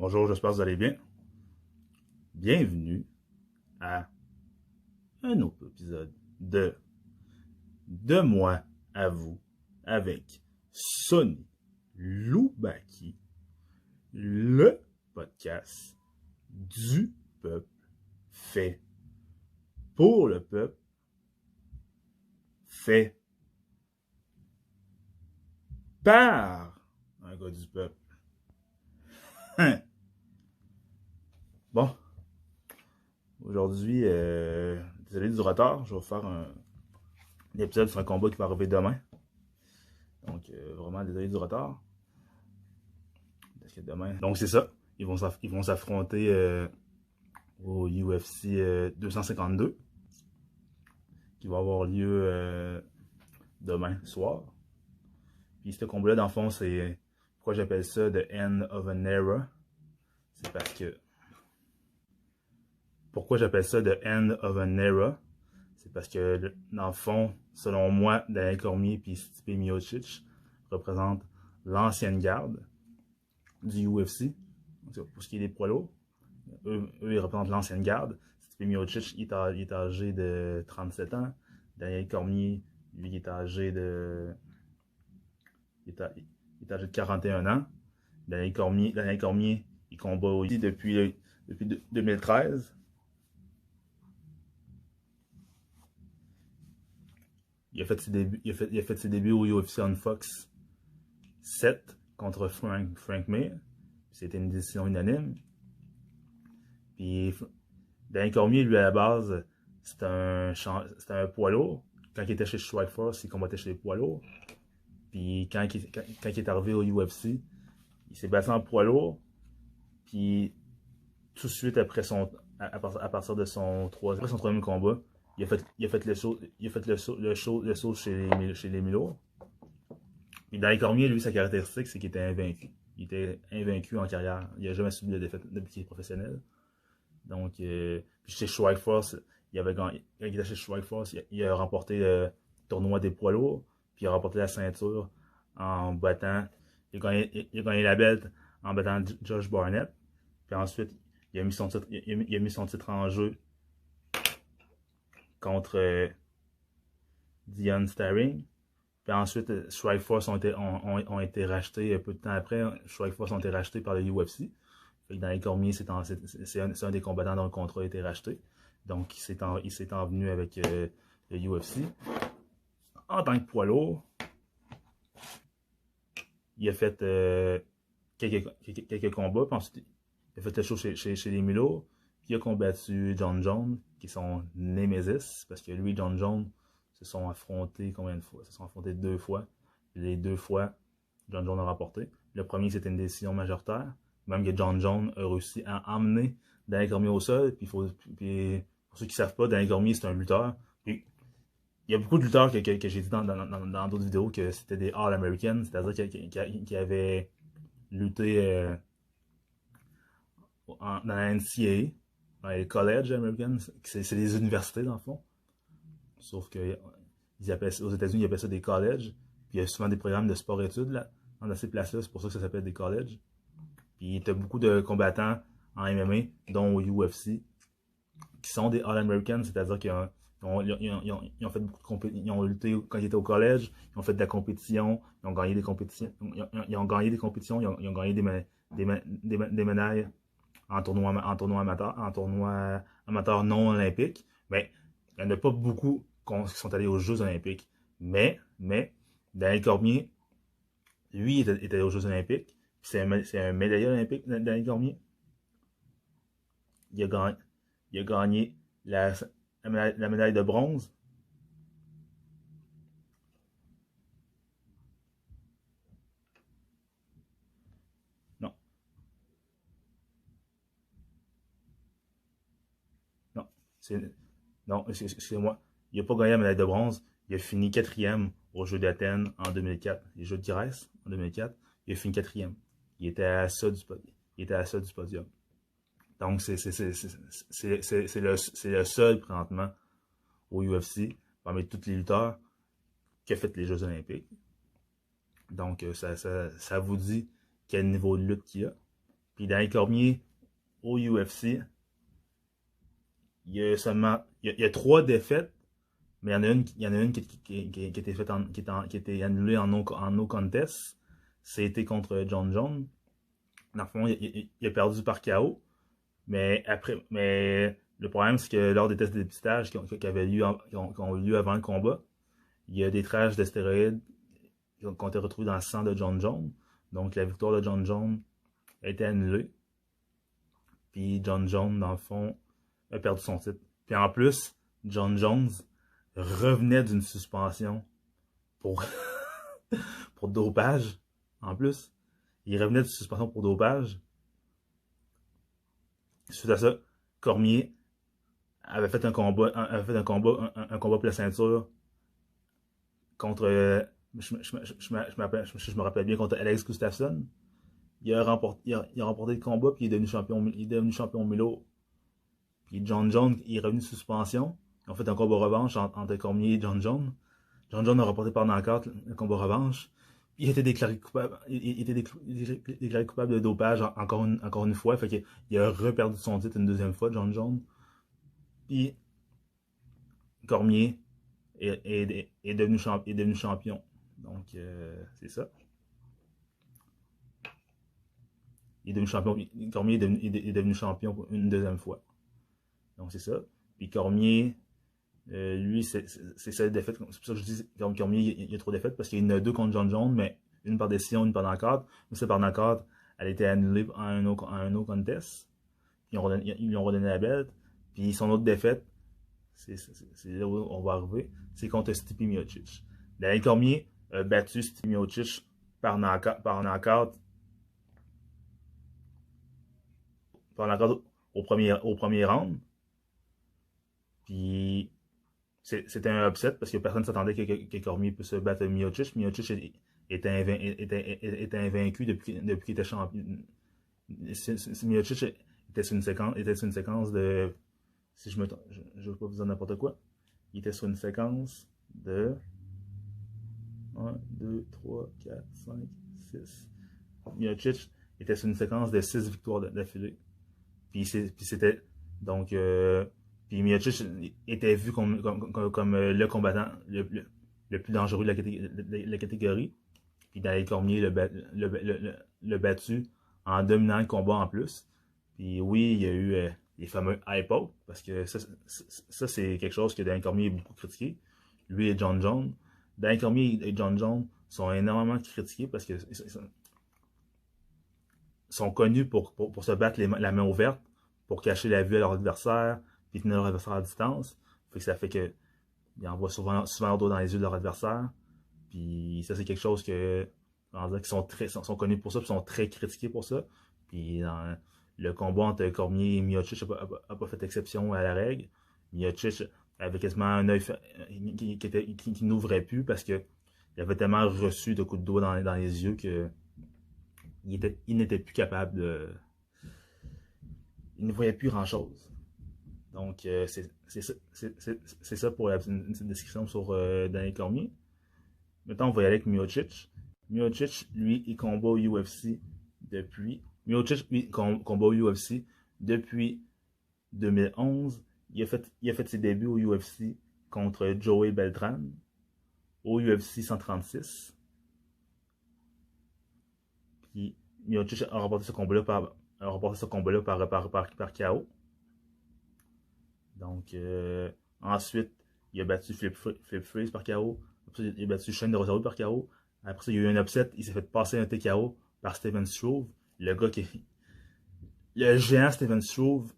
Bonjour, j'espère que vous allez bien. Bienvenue à un autre épisode de moi à vous avec Sonny Loubaki, le podcast du peuple fait pour le peuple fait par un gars du peuple. Hein? Bon, aujourd'hui, désolé du retard, je vais faire un épisode sur un combat qui va arriver demain. Donc, vraiment désolé du retard. Parce que demain. Donc, c'est ça. Ils vont s'affronter au UFC 252, qui va avoir lieu demain soir. Puis, ce combat-là, dans le fond, c'est. Pourquoi j'appelle ça The End of an Era? C'est parce que. Pourquoi j'appelle ça The End of an Era? C'est parce que, dans le fond, selon moi, Daniel Cormier et Stipe Miocic représentent l'ancienne garde du UFC, pour ce qui est des poids lourds. Eux ils représentent l'ancienne garde. Stipe Miocic, il est âgé de 37 ans. Daniel Cormier, lui, il est âgé de 41 ans. Daniel Cormier, il combat aussi depuis 2013. Il a fait ses débuts au UFC on Fox 7 contre Frank Mir. C'était une décision unanime. Puis Daniel Cormier, lui, à la base, c'était un poids lourd. Quand il était chez Strikeforce, il combattait chez les poids lourds. Puis quand il est arrivé au UFC, il s'est battu en poids lourd. Puis tout de suite après à partir de son troisième combat, il a fait le saut chez les Milo. Puis Daniel Cormier, lui, sa caractéristique, c'est qu'il était invaincu. Il était invaincu en carrière. Il n'a jamais subi de défaite depuis qu'il est professionnel. Donc, chez Strikeforce, quand il était chez Strikeforce, il a remporté le tournoi des poids lourds, puis il a remporté la ceinture en battant. Il a gagné la belt en battant Josh Barnett. Puis ensuite, il a mis son titre en jeu contre Dion Starring. Puis ensuite, Strikeforce ont été rachetés peu de temps après. Strikeforce ont été rachetés par le UFC. Dans les Cormier, c'est un des combattants dont le contrat a été racheté. Donc, il s'est envenu avec le UFC. En tant que poids lourd, il a fait quelques combats. Puis ensuite, il a fait le show chez les Mulots. Puis il a combattu John Jones, qui est son némésis. Parce que lui et John Jones se sont affrontés combien de fois? Ils se sont affrontés 2 fois. Les 2 fois, John Jones a remporté. Le premier, c'était une décision majoritaire. Même que John Jones a réussi à emmener Daniel Cormier au sol. Puis pour ceux qui ne savent pas, Daniel Cormier, c'est un lutteur. Puis, il y a beaucoup de lutteurs que j'ai dit dans d'autres vidéos que c'était des All-Americans, c'est-à-dire qui avaient lutté dans la NCAA, dans les collèges américains. C'est des universités, dans le fond. Sauf que aux États-Unis, ils appellent ça des collèges. Puis il y a souvent des programmes de sport-études là, dans ces places-là. C'est pour ça que ça s'appelle des collèges. Puis tu as beaucoup de combattants en MMA, dont au UFC, qui sont des All-Americans, c'est-à-dire qu'ils ont fait beaucoup de compétitions. Ils ont lutté quand ils étaient au collège, ils ont fait de la compétition, ils ont gagné des compétitions, ils ont gagné des médailles en tournoi amateur non olympique. Mais il n'y en a pas beaucoup qui sont allés aux Jeux olympiques. Mais Daniel Cormier, lui, était aux Jeux olympiques. C'est un médaillé olympique, Daniel Cormier. Il a gagné la médaille de bronze. Non. Non. Non, excusez-moi. Il n'a pas gagné la médaille de bronze. Il a fini 4e aux Jeux d'Athènes en 2004. Les Jeux de Grèce en 2004. Il a fini 4e. Il était à ça du podium. Donc, c'est le seul présentement au UFC, parmi tous les lutteurs, qui a fait les Jeux olympiques. Donc, ça vous dit quel niveau de lutte qu'il y a. Puis Daniel Cormier, au UFC, il y a 3 défaites, mais il y en a une qui était faite qui était annulée en no contest. C'était contre John Jones. Dans le fond, il a perdu par KO. Mais le problème, c'est que lors des tests de dépistage qui ont eu lieu avant le combat, il y a des traces de stéroïdes qui ont été retrouvées dans le sang de John Jones. Donc la victoire de John Jones a été annulée. Puis John Jones, dans le fond, a perdu son titre. Puis en plus, John Jones revenait d'une suspension pour, pour dopage. En plus, il revenait d'une suspension pour dopage. Suite à ça, Cormier avait fait un combat pour la ceinture contre, je me rappelle bien, contre Alex Gustafsson. Il a remporté le combat, puis il est devenu champion Milo. Puis John Jones, il est revenu de suspension. Ils ont fait un combat revanche entre Cormier et John Jones. John Jones a remporté par knockout le combat revanche. Puis il était déclaré coupable, déclaré coupable de dopage encore une fois. Fait qu'il a reperdu son titre une deuxième fois, John Jones. Puis Cormier est devenu champion. Donc, c'est ça. Il est devenu champion. Cormier est devenu champion une deuxième fois. Donc, c'est ça. Puis Cormier, lui, c'est sa défaite. C'est pour ça que je dis Cormier, il y a trop de défaites parce qu'il y en a 2 contre John Jones, mais une par décision, une par knockout. Mais c'est par knockout, elle a été annulée à un no contest. Puis ils lui ont redonné la belt. Puis son autre défaite, c'est là où on va arriver, c'est contre Stipe Miocic. Daniel Cormier a battu Stipe Miocic par knockout au premier round. Puis c'était un upset parce que personne ne s'attendait que Cormier puisse se battre Miocic. Miocic était invaincu depuis qu'il était champion. Miocic était sur une séquence de. Si je ne veux pas vous dire n'importe quoi. Il était sur une séquence de 1, 2, 3, 4, 5, 6. Miocic était sur une séquence de 6 victoires d'affilée. Puis c'était. Donc. Puis Miocic était vu comme le combattant le plus dangereux de la catégorie. Puis Daniel Cormier l'a battu en dominant le combat en plus. Puis oui, il y a eu les fameux hype-out, parce que ça c'est quelque chose que Daniel Cormier a beaucoup critiqué. Lui et John Jones. Daniel Cormier et John Jones sont énormément critiqués parce que sont connus pour se battre la main ouverte, pour cacher la vue à leur adversaire, puis tenir leur adversaire à distance. Ça fait que ils envoient souvent leur dos dans les yeux de leur adversaire. Puis ça, c'est quelque chose que qui sont connus pour ça, puis sont très critiqués pour ça. Puis dans le combat entre Cormier et Miocic n'a pas fait exception à la règle. Miocic avait quasiment un œil qui n'ouvrait plus parce que il avait tellement reçu de coups de doigt dans les yeux que il n'était plus capable de. Il ne voyait plus grand chose. Donc, c'est ça pour une petite description sur Daniel Cormier. Maintenant, on va y aller avec Miocic. Miocic, lui, il combat au UFC depuis. Miocic, lui, combat au UFC depuis 2011. Il a fait ses débuts au UFC contre Joey Beltran au UFC 136. Puis Miocic a remporté ce combat-là par KO. Donc, ensuite, il a battu Flip Freeze par KO. Après, il a battu Shane de Rosario par KO. Après ça, il y a eu un upset. Il s'est fait passer un TKO par Steven Struve. Le géant Steven Struve,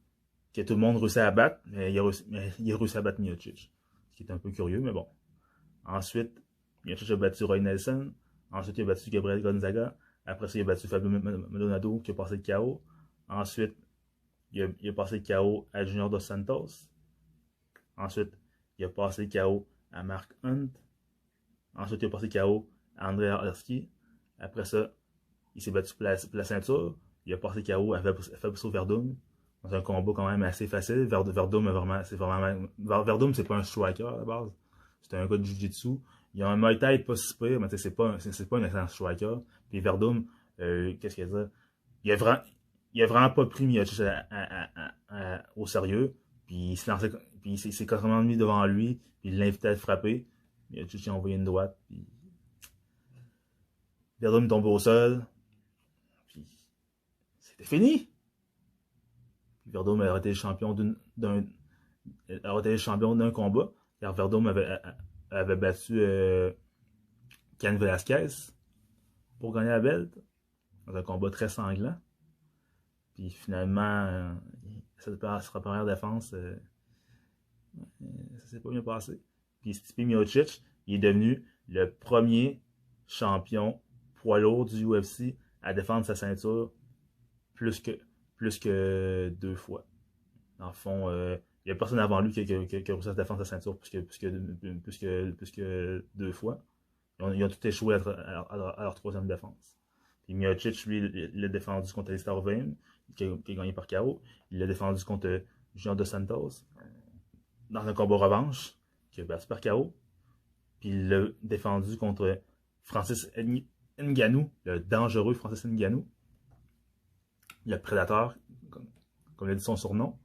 que tout le monde réussit à battre, mais il a réussi à battre Miocic. Ce qui est un peu curieux, mais bon. Ensuite, Miocic a battu Roy Nelson. Ensuite, il a battu Gabriel Gonzaga. Après ça, il a battu Fabio Maldonado, qui a passé le KO. Ensuite, il a passé le KO à Junior Dos Santos. Ensuite, il a passé le KO à Mark Hunt. Ensuite, il a passé le KO à Andrei Arlovski. Après ça, il s'est battu pour la ceinture. Il a passé le KO à Fabricio Werdum. C'est un combat quand même assez facile. Werdum, Werdum, c'est pas un striker à la base. C'est un gars de Jiu-Jitsu. Il a un Muay Thai pas si pire, mais c'est pas un excellent striker. Puis Werdum, qu'est-ce qu'il a dit? il a vraiment pas pris Miocic au sérieux. Puis il s'est carrément mis devant lui, puis il l'invitait à le frapper. Miocic a envoyé une droite, puis Verdum tombé au sol, puis c'était fini. Puis Verdum aurait été le champion d'un combat, car Verdum avait battu Cain Velasquez pour gagner la belt, dans un combat très sanglant. Puis finalement, sa première défense, ça s'est pas bien passé. Puis Stipe Miocic, il est devenu le premier champion poids lourd du UFC à défendre sa ceinture plus que 2 fois. Dans le fond, il n'y a personne avant lui qui a réussi à défendre sa ceinture plus que 2 fois. Ils ont tout échoué à leur troisième défense. Puis Miocic, lui, il l'a défendu contre Alistair Overeem, qui a gagné par KO. Il l'a défendu contre Junior Dos Santos dans un combat revanche, qui a battu par KO. Puis il l'a défendu contre Francis Ngannou, le dangereux Francis Ngannou, le prédateur, comme l'a dit son surnom.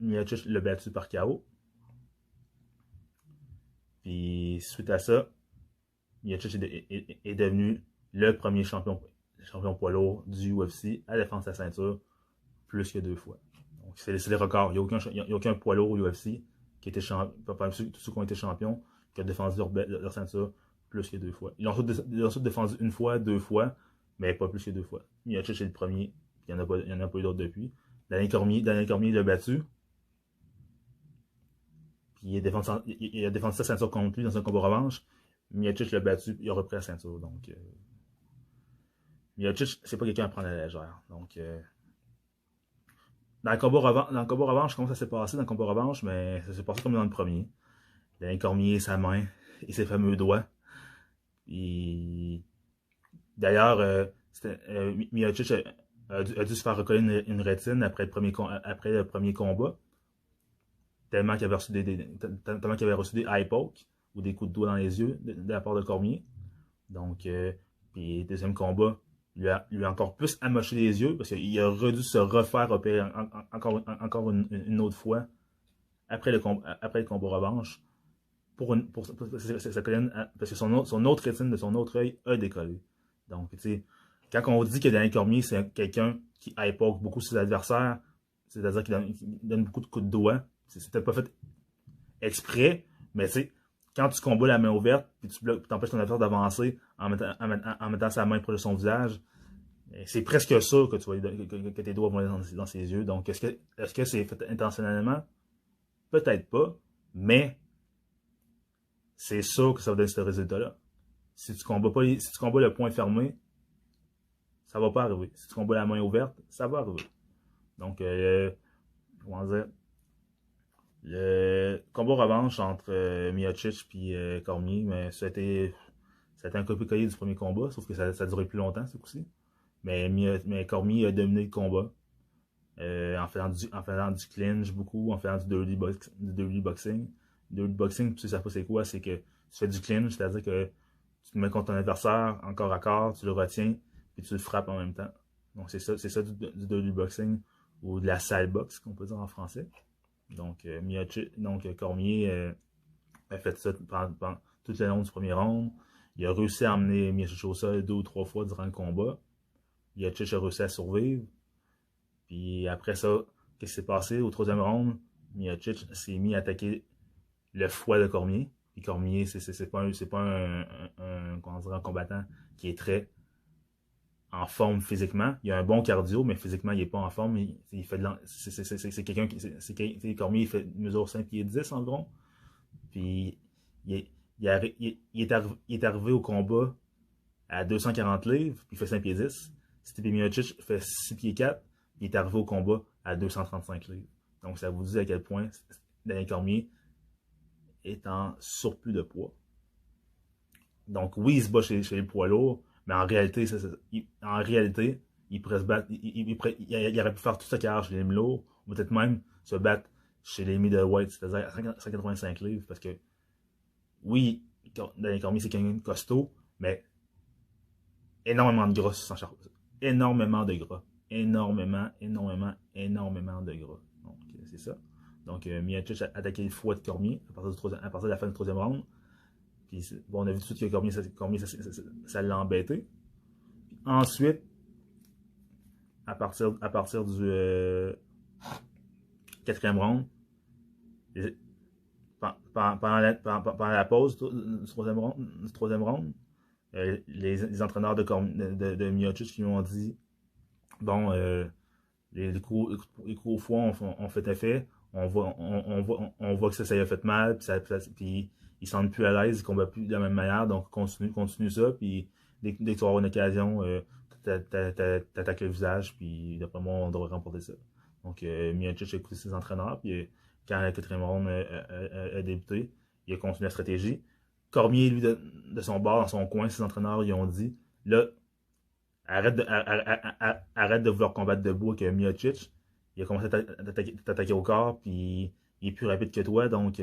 Miocic l'a battu par KO. Puis suite à ça, Miocic est devenu le premier champion poids lourd du UFC à défendre sa ceinture plus que 2 fois. Donc c'est les records. Il n'y a aucun poids lourd au UFC qui était parmi tous ceux qui ont été champions qui a défendu leur ceinture plus que 2 fois. Ils l'ont ensuite défendu 1 fois, 2 fois, mais pas plus que 2 fois. Miocic est le premier, puis il n'y en a pas eu d'autres depuis. Daniel Cormier l'a battu. Puis il a défendu sa ceinture contre lui dans un combat revanche. Miocic l'a battu, il a repris la ceinture. Donc, Miocic, c'est pas quelqu'un à prendre à la légère. Donc, dans le combat revanche, comment ça s'est passé dans le combat revanche? Mais ça s'est passé comme dans le premier. Daniel Cormier, sa main et ses fameux doigts. D'ailleurs, Miocic a dû se faire recoller une rétine après le premier combat. Tellement qu'il avait reçu des eye pokes ou des coups de doigt dans les yeux de la part de Cormier. Donc, puis deuxième combat, lui a encore plus amoché les yeux parce qu'il aurait dû se refaire opérer encore une autre fois après le combat revanche pour sa colonne, parce que son autre rétine de son autre œil a décollé. Donc, tu sais, quand on dit que Daniel Cormier, c'est quelqu'un qui eye-poke beaucoup ses adversaires, c'est-à-dire qu'il donne beaucoup de coups de doigt, c'est peut-être pas fait exprès, mais tu sais, quand tu combats la main ouverte, puis tu empêches ton adversaire d'avancer en mettant sa main proche de son visage, c'est presque sûr que tu vois que tes doigts vont aller dans ses yeux. Donc, est-ce que c'est fait intentionnellement? Peut-être pas, mais c'est sûr que ça va donner ce résultat-là. Si tu combats le poing fermé, ça va pas arriver. Si tu combats la main ouverte, ça va arriver. Donc, comment dire, le combat revanche entre Miocic et Cormier, mais ça a été un copier-coller du premier combat, sauf que ça a duré plus longtemps ce coup-ci. Mais Cormier a dominé le combat en faisant du clinch beaucoup, en faisant du dirty boxing. Dirty boxing, tu sais pas c'est quoi, c'est que tu fais du clinch, c'est-à-dire que tu te mets contre ton adversaire en corps à corps, tu le retiens, puis tu le frappes en même temps. Donc c'est ça du dirty boxing, ou de la sale boxe, qu'on peut dire en français. Donc, Cormier a fait ça pendant tout le long du premier round. Il a réussi à amener Miocic au sol 2 ou 3 fois durant le combat. Miocic a réussi à survivre. Puis après ça, qu'est-ce qui s'est passé au troisième round? Miocic s'est mis à attaquer le foie de Cormier. Puis Cormier, c'est pas un combattant qui est très en forme physiquement. Il a un bon cardio, mais physiquement, il n'est pas en forme. C'est quelqu'un qui. Cormier, il mesure 5 pieds 10 environ. Puis il est arrivé au combat à 240 livres, puis il fait 5 pieds 10. Stipe Miocic fait 6 pieds 4, puis il est arrivé au combat à 235 livres. Donc ça vous dit à quel point Daniel Cormier est en surplus de poids. Donc oui, il se bat chez les poids lourds, mais en réalité, il pourrait se battre, il aurait pu faire toute sa carrière chez les mi-lourds, ou peut-être même se battre chez les middleweight, c'est-à-dire à 185 livres, parce que oui, Daniel Cormier, c'est quelqu'un de costaud, mais énormément de gras sans énormément de gras. énormément de gras. Donc, c'est ça. Donc, Miocic a attaqué le foie de Cormier à partir de la fin du troisième round. Puis, bon, on a vu tout de suite que Cormier ça l'a embêté. Puis ensuite, à partir du quatrième round, pendant la pause du troisième round, les entraîneurs de Miocic qui lui ont dit bon, les coups au foie ont fait effet, on voit que ça y a fait mal, puis ils sentent plus à l'aise, ils combattent plus de la même manière, donc continue ça, puis dès que tu vas avoir une occasion, t'attaques le visage, puis d'après moi, on devrait remporter ça. Donc, Miocic a écouté ses entraîneurs, puis quand la quatrième ronde a débuté, il a continué la stratégie. Cormier, lui, de son bord, dans son coin, ses entraîneurs, ils ont dit, là, arrête de vouloir combattre debout avec Miocic. Il a commencé à t'attaquer au corps, puis il est plus rapide que toi, donc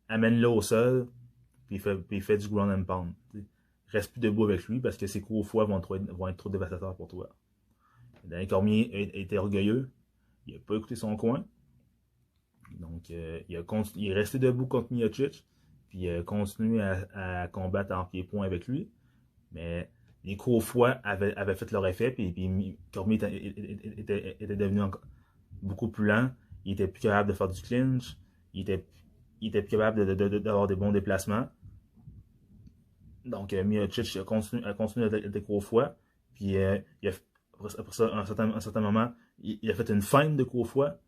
amène-le au sol, puis il fait du ground and pound. Reste plus debout avec lui, parce que ses coups au foie vont être trop dévastateurs pour toi. Daniel Cormier était orgueilleux, il n'a pas écouté son coin, donc il est resté debout contre Miocic, puis il a continué à combattre en pied-point avec lui, mais les coups au foie avaient fait leur effet, puis Cormier était devenu beaucoup plus lent, il était plus capable de faire du clinch, il était plus capable d'avoir des bons déplacements. Donc, Miocic a continué des coups au foie, puis après ça, à un certain moment, il a fait une feinte de coups au foie,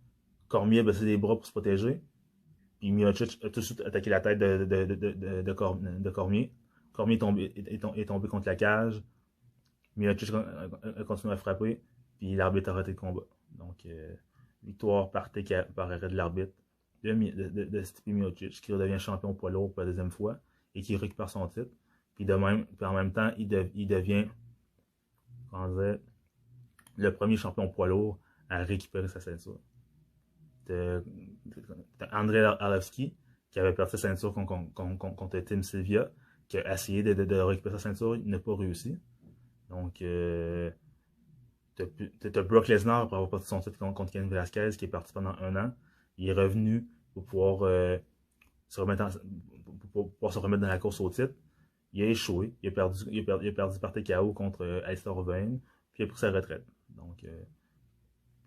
Cormier a baissé les bras pour se protéger, puis Miocic a tout de suite attaqué la tête de Cormier. Cormier est tombé contre la cage, Miocic a continué à frapper, puis l'arbitre a arrêté le combat. Donc, victoire par arrêt de l'arbitre de Stipe Miocic, qui redevient champion poids lourd pour la deuxième fois, et qui récupère son titre. Puis en même temps, il devient, comment dire, le premier champion poids lourd à récupérer sa ceinture. Andrei Arlovski, qui avait perdu sa ceinture contre Tim Sylvia, qui a essayé de récupérer sa ceinture, il n'a pas réussi. Donc, t'as Brock Lesnar, après avoir perdu son titre contre Ken Velasquez, qui est parti pendant 1 an. Il est revenu pour pouvoir se remettre dans la course au titre. Il a échoué. Il a perdu par TKO contre Alistair Overeem, puis il a pris sa retraite. Donc,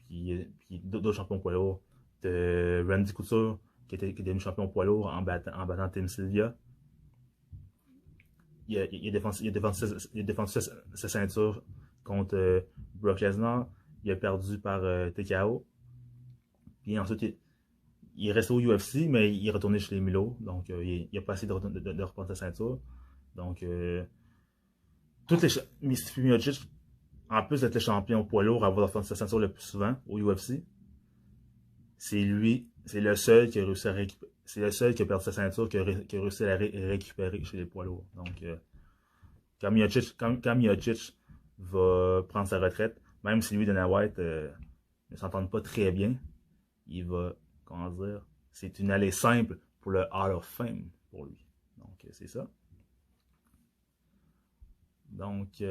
puis d'autres champions poids lourds. De Randy Couture, qui est devenu champion poids lourd en battant Tim Sylvia. Il a défendu sa ceinture contre Brock Lesnar. Il a perdu par TKO. Puis ensuite, il est resté au UFC, mais il est retourné chez les Mulots. Donc, il n'a pas essayé de reprendre sa ceinture. Donc, toutes les Stipe Miocic, en plus d'être le champion poids lourd à avoir défendu sa ceinture le plus souvent au UFC, c'est le seul qui a réussi à récupérer. C'est le seul qui a perdu sa ceinture qui a réussi à la récupérer chez les poids lourds. Donc, quand Miocic va prendre sa retraite, même si lui et Dana White ne s'entendent pas très bien, il va, comment dire, c'est une allée simple pour le Hall of Fame pour lui. Donc, c'est ça. Donc,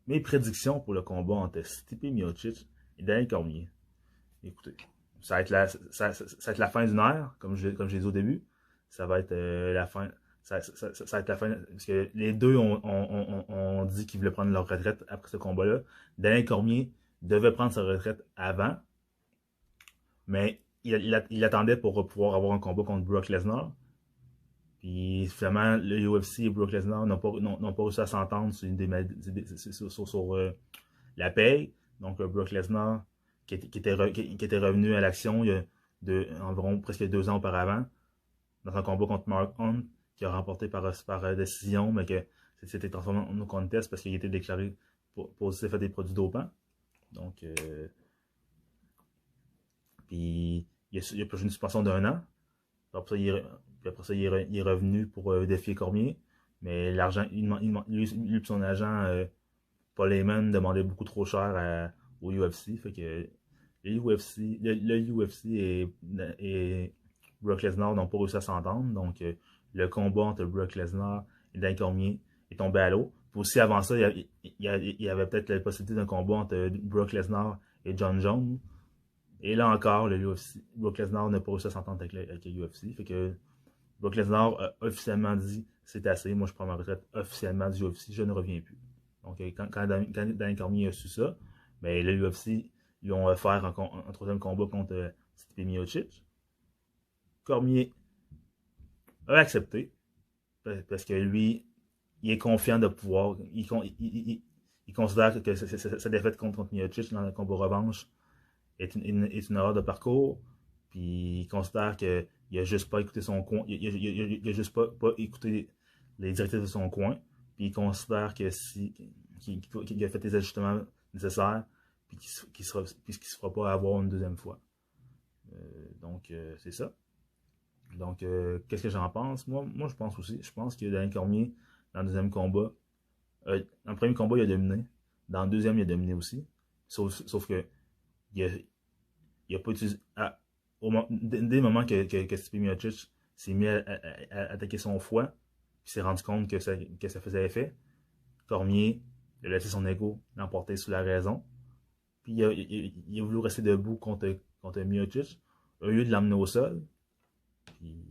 mes prédictions pour le combat entre Stipe Miocic et Daniel Cormier. Écoutez, ça va être la fin d'une ère, comme je l'ai dit au début. Ça va être la fin. Ça va être la fin. Parce que les deux ont dit qu'ils voulaient prendre leur retraite après ce combat-là. Daniel Cormier devait prendre sa retraite avant. Mais il attendait pour pouvoir avoir un combat contre Brock Lesnar. Puis finalement, le UFC et Brock Lesnar n'ont pas réussi à s'entendre sur la paye. Donc Brock Lesnar, qui était revenu à l'action il y a environ presque 2 ans auparavant, dans un combat contre Mark Hunt, qui a remporté par décision, mais que c'était transformé en no contest parce qu'il était déclaré positif à des produits dopants. Donc, puis il a pris une suspension d'1 an. Après ça, il est revenu pour défier Cormier. Mais l'argent, lui et son agent, Paul Heyman, demandait beaucoup trop cher au UFC. Fait que le UFC et Brock Lesnar n'ont pas réussi à s'entendre. Donc, le combat entre Brock Lesnar et Daniel Cormier est tombé à l'eau. aussi avant ça, il y avait peut-être la possibilité d'un combat entre Brock Lesnar et John Jones. Et là encore, le UFC, Brock Lesnar n'a pas réussi à s'entendre avec le UFC. Fait que Brock Lesnar a officiellement dit c'est assez, moi je prends ma retraite officiellement du UFC, je ne reviens plus. Donc quand Daniel Cormier a su ça, ben, le UFC, ils ont offert un troisième combat contre Stipe Miocic. Cormier a accepté, parce que lui, il est confiant de pouvoir, il considère que sa défaite contre Miocic dans le combat revanche est une erreur de parcours, puis il considère qu'il a juste pas écouté son coin, il a juste pas écouté les directives de son coin, puis il considère que qu'il a fait les ajustements nécessaires, puis qu'il se fera pas avoir une deuxième fois. Donc c'est ça. Donc qu'est-ce que j'en pense? Moi je pense aussi, je pense que Daniel Cormier, dans le deuxième combat, dans le premier combat il a dominé, dans le deuxième il a dominé aussi, sauf que il a pas utilisé. Dès le moment que Stipe Miocic s'est mis à attaquer son foie, puis s'est rendu compte que ça faisait effet, Cormier a laissé son ego l'emporter sous la raison, puis il a voulu rester debout contre Miocic, au lieu de l'emmener au sol, puis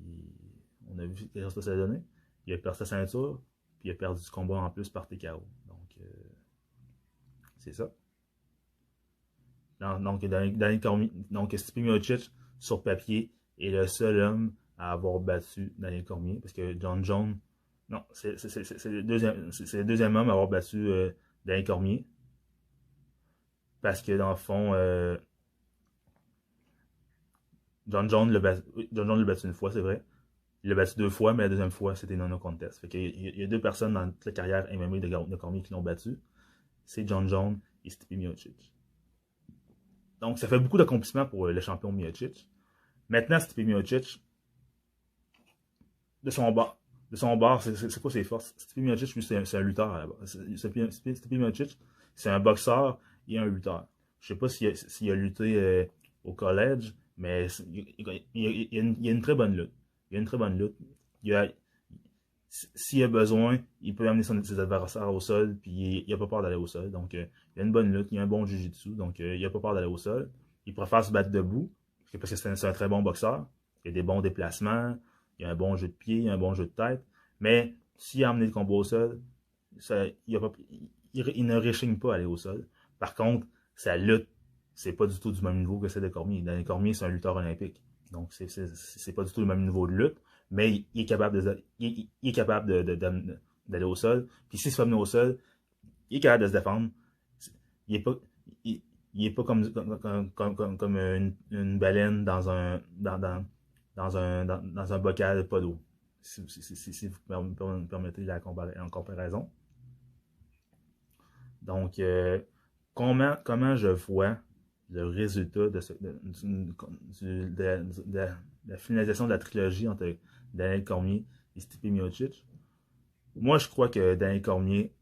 on a vu ce que ça s'est donné. Il a perdu sa ceinture, puis il a perdu du combat en plus par TKO. Donc, c'est ça. Donc, Stipe Miocic, sur papier, est le seul homme à avoir battu Daniel Cormier. Parce que John Jones, non, c'est le deuxième homme à avoir battu Daniel Cormier. Parce que dans le fond, John Jones l'a battu une fois, c'est vrai. Il l'a battu deux fois, mais la deuxième fois, c'était non contest. Fait qu'il y a deux personnes dans toute la carrière MMA de Cormier qui l'ont battu. C'est John Jones et Stipe Miocic. Donc, ça fait beaucoup d'accomplissements pour le champion Miocic. Maintenant, Stipe Miocic, de son bord, c'est quoi ses forces? Stipe Miocic, lui, c'est un lutteur à la base. Stipe Miocic, c'est un boxeur et un lutteur. Je sais pas s'il a lutté au collège, mais il y a une très bonne lutte. Il y a une très bonne lutte. S'il a besoin, il peut amener ses adversaires au sol, puis il n'a pas peur d'aller au sol. Donc, il y a une bonne lutte, il y a un bon jiu-jitsu, donc il n'a pas peur d'aller au sol. Il préfère se battre debout, parce que c'est un très bon boxeur. Il y a des bons déplacements, il y a un bon jeu de pied, il y a un bon jeu de tête. Mais s'il a amené le combat au sol, il ne réchigne pas à aller au sol. Par contre, sa lutte, c'est pas du tout du même niveau que celle de Cormier. Daniel Cormier, c'est un lutteur olympique. Donc, c'est pas du tout le même niveau de lutte. Mais il est capable d'aller au sol. Puis s'il se fait amener au sol, il est capable de se défendre. Il est pas, il, il est pas comme une baleine dans un bocal pas d'eau. Si vous me permettez la comparaison. Donc, comment je vois le résultat de la finalisation de la trilogie entre Daniel Cormier et Stipe Miocic? Moi, je crois que Daniel Cormier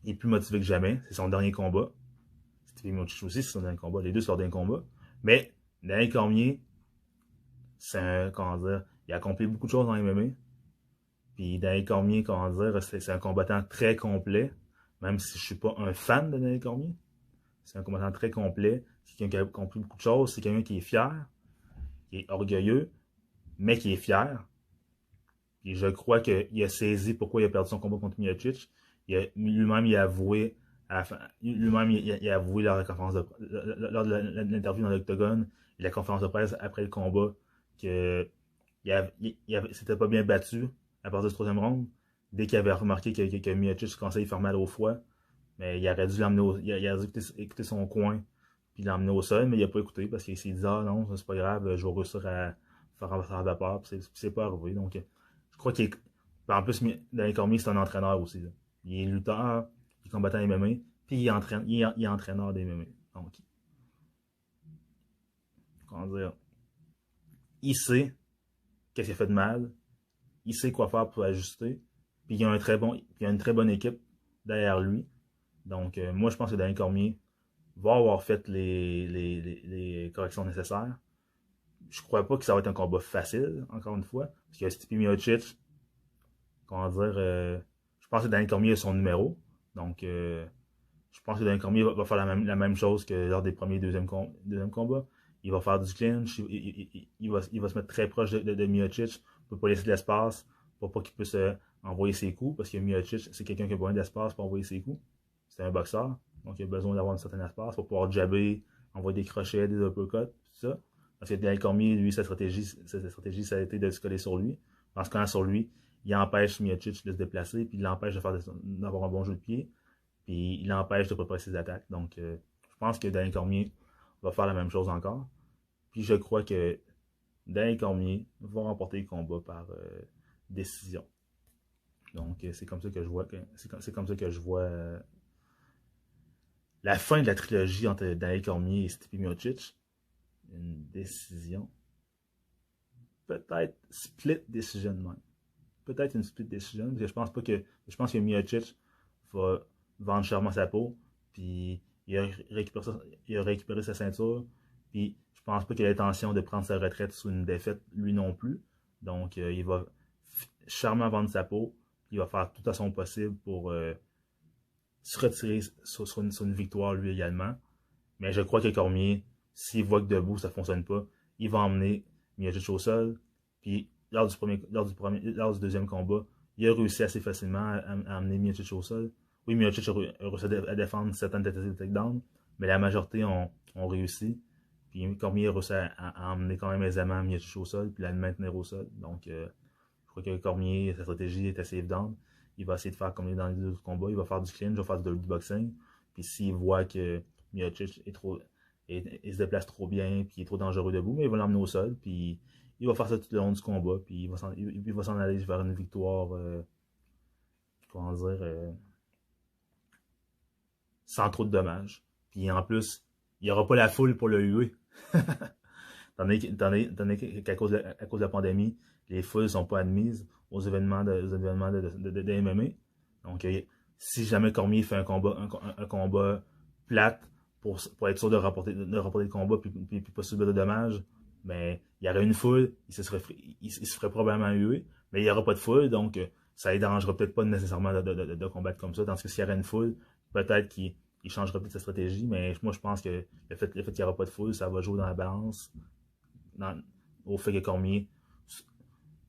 est plus motivé que jamais. C'est son dernier combat. Stipe Miocic aussi, c'est son dernier combat. Les deux sont leur dernier combat. Mais Daniel Cormier, comment dire, il a accompli beaucoup de choses dans MMA. Puis Daniel Cormier, comment dire, c'est un combattant très complet. Même si je suis pas un fan de Daniel Cormier. C'est un combattant très complet. C'est quelqu'un qui a accompli beaucoup de choses. C'est quelqu'un qui est fier, qui est orgueilleux, mais qui est fier. Et je crois qu'il a saisi pourquoi il a perdu son combat contre Miocic. Lui-même, il a avoué il a avoué lors de l'interview dans l'Octogone et la conférence de presse après le combat que il s'était pas bien battu à partir du troisième round. Dès qu'il avait remarqué que Miocic commençait à lui faire mal au foie, mais il aurait dû l'emmener il aurait dû écouter son coin puis l'emmener au sol, mais il n'a pas écouté parce qu'il s'est dit ah non, c'est pas grave, je vais réussir à faire renverser la vapeur, puis c'est pas arrivé. Donc je crois qu'il est. En plus, Daniel Cormier, c'est un entraîneur aussi. Là. Il est lutteur, il est combattant MMA, puis il est entraîneur des MMA. Donc, comment dire, il sait qu'est-ce qu'il a fait de mal, il sait quoi faire pour ajuster, puis il a une très bonne équipe derrière lui. Donc, moi, je pense que Daniel Cormier va avoir fait les corrections nécessaires. Je crois pas que ça va être un combat facile, encore une fois, parce que Stipe Miocic, comment dire, je pense que Daniel Cormier a son numéro. Donc, je pense que Daniel Cormier va faire la même chose que lors des premiers deuxième combats. Il va faire du clinch, il va se mettre très proche de Miocic pour ne pas laisser de l'espace, pour pas qu'il puisse envoyer ses coups, parce que Miocic, c'est quelqu'un qui a besoin d'espace pour envoyer ses coups. C'est un boxeur, donc il a besoin d'avoir un certain espace pour pouvoir jabber, envoyer des crochets, des uppercuts, tout ça. Parce que Daniel Cormier, lui, sa stratégie, ça a été de se coller sur lui. En se collant sur lui, il empêche Miocic de se déplacer, puis il l'empêche d'avoir un bon jeu de pied, puis il l'empêche de préparer ses attaques. Donc, je pense que Daniel Cormier va faire la même chose encore. Puis je crois que Daniel Cormier va remporter le combat par décision. Donc, c'est comme ça que je vois, la fin de la trilogie entre Daniel Cormier et Stipe Miocic. Une décision. Peut-être split decision même. Peut-être une split decision, parce que je pense que Miocic va vendre chèrement sa peau, puis il a récupéré sa ceinture, puis je pense pas qu'il a l'intention de prendre sa retraite sous une défaite, lui non plus. Donc, il va chèrement vendre sa peau, puis il va faire tout à son possible pour se retirer sur une victoire lui également. Mais je crois que Cormier, s'il voit que debout ça ne fonctionne pas, il va emmener Miocic au sol. Puis lors du deuxième combat, il a réussi assez facilement à amener Miocic au sol. Oui, Miocic a réussi à défendre certaines tentatives de takedown, mais la majorité ont réussi. Puis Cormier a réussi à emmener quand même aisément Miocic au sol, puis à le maintenir au sol. Donc, je crois que Cormier, sa stratégie est assez évidente. Il va essayer de faire comme il est dans les deux autres combats. Il va faire du clinch, il va faire du boxing. Puis s'il voit que Miocic il se déplace trop bien, puis il est trop dangereux debout, mais il va l'emmener au sol, puis il va faire ça tout le long du combat, puis il va s'en aller vers une victoire, comment dire, sans trop de dommages. Puis en plus, il n'y aura pas la foule pour le huer. Qu'à cause de la pandémie, les foules ne sont pas admises aux événements de MMA. Donc, si jamais Cormier fait un combat plate pour être sûr de remporter le combat puis pas subir de dommages, mais il y aurait une foule, il se ferait probablement huer, mais il n'y aura pas de foule, donc ça ne dérangera peut-être pas nécessairement de combattre comme ça. Tandis que s'il y aurait une foule, peut-être qu'il changera peut-être sa stratégie, mais moi je pense que le fait qu'il n'y aura pas de foule, ça va jouer dans la balance au fait que Cormier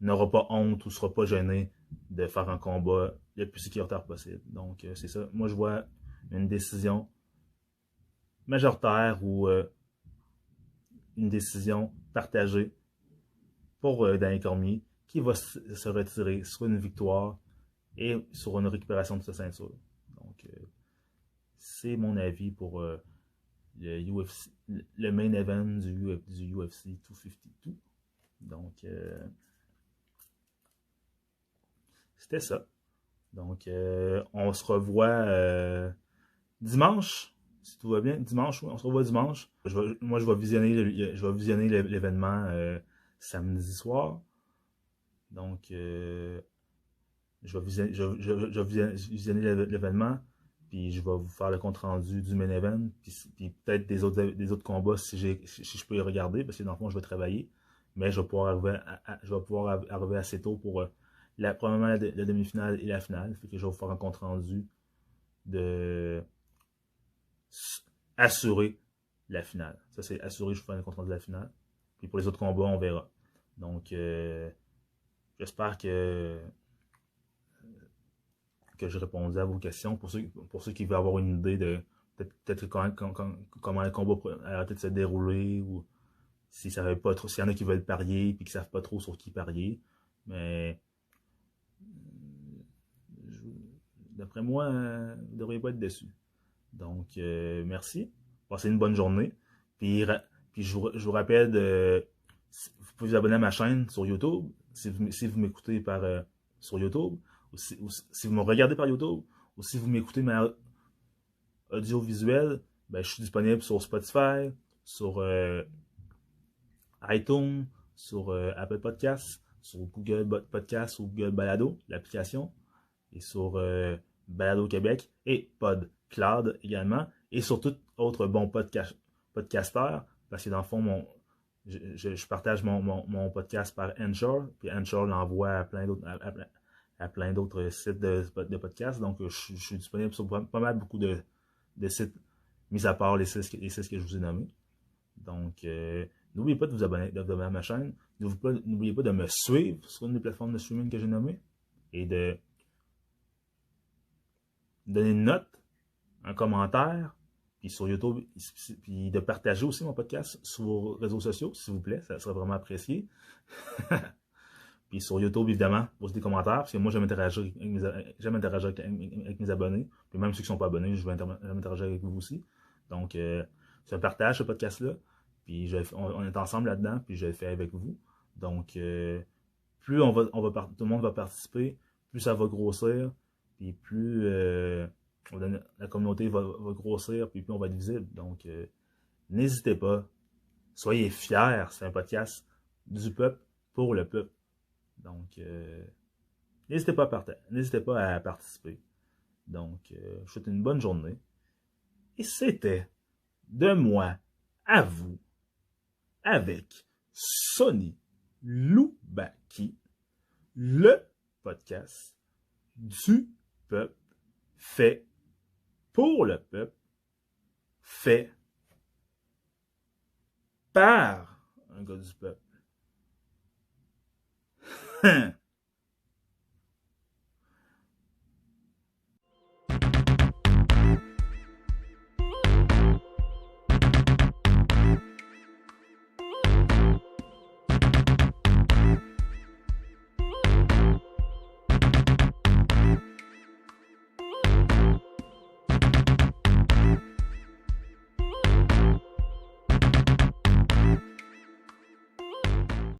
n'aura pas honte ou ne sera pas gêné de faire un combat le plus sécuritaire possible. Donc, c'est ça. Moi, je vois une décision majoritaire ou une décision partagée pour Daniel Cormier qui va se retirer sur une victoire et sur une récupération de sa ceinture. Donc, c'est mon avis pour le main event du UFC 252. Donc, c'était ça. Donc, on se revoit dimanche, si tout va bien. Dimanche, oui, on se revoit dimanche. Moi, je vais visionner l'événement samedi soir. Donc, je vais visionner l'événement. Puis, je vais vous faire le compte rendu du main event. Puis peut-être des autres combats si je peux les regarder. Parce que dans le fond, je vais travailler. Mais je vais pouvoir arriver assez tôt pour probablement la demi-finale et la finale. Fait que je vais vous faire un compte rendu de assurer la finale. Ça, c'est assuré, je vous ferai un compte rendu de la finale. Puis pour les autres combats, on verra. Donc, j'espère que je répondais à vos questions. Pour ceux qui veulent avoir une idée de peut-être comment le combat a peut-être se dérouler ou s'ils savaient pas trop, s'il y en a qui veulent parier puis qui savent pas trop sur qui parier. Mais d'après moi, vous ne devriez pas être déçus. Donc, merci. Passez une bonne journée. Puis je vous rappelle vous pouvez vous abonner à ma chaîne sur YouTube si vous m'écoutez sur YouTube ou si vous me regardez par YouTube ou si vous m'écoutez mais audiovisuel, ben, je suis disponible sur Spotify, sur iTunes, sur Apple Podcasts, sur Google Podcasts ou Google Balado, l'application, et sur Balado Québec et PodCloud également, et sur tout autre bon podcasteur, parce que dans le fond, je partage mon podcast par Anchor, puis Anchor l'envoie à plein à plein d'autres sites de podcasts. Donc, je suis disponible sur pas mal beaucoup de sites, mis à part les six que je vous ai nommés. Donc, n'oubliez pas de vous abonner à ma chaîne. N'oubliez pas de me suivre sur une des plateformes de streaming que j'ai nommées et de donner une note, un commentaire, puis sur YouTube, puis de partager aussi mon podcast sur vos réseaux sociaux, s'il vous plaît, ça serait vraiment apprécié. Puis sur YouTube, évidemment, posez des commentaires, parce que moi, j'aime interagir avec mes abonnés, puis même ceux qui ne sont pas abonnés, j'aime interagir avec vous aussi. Donc, c'est un partage, ce podcast-là, puis on est ensemble là-dedans, puis je le fais avec vous. Donc, plus tout le monde va participer, plus ça va grossir, puis plus la communauté va grossir, puis plus on va être visible. Donc, n'hésitez pas, soyez fiers, c'est un podcast du peuple pour le peuple. Donc, n'hésitez pas à participer. Donc, je vous souhaite une bonne journée. Et c'était de moi à vous avec Sonny Loubaki, le podcast du peuple, fait pour le peuple, fait par un gars du peuple.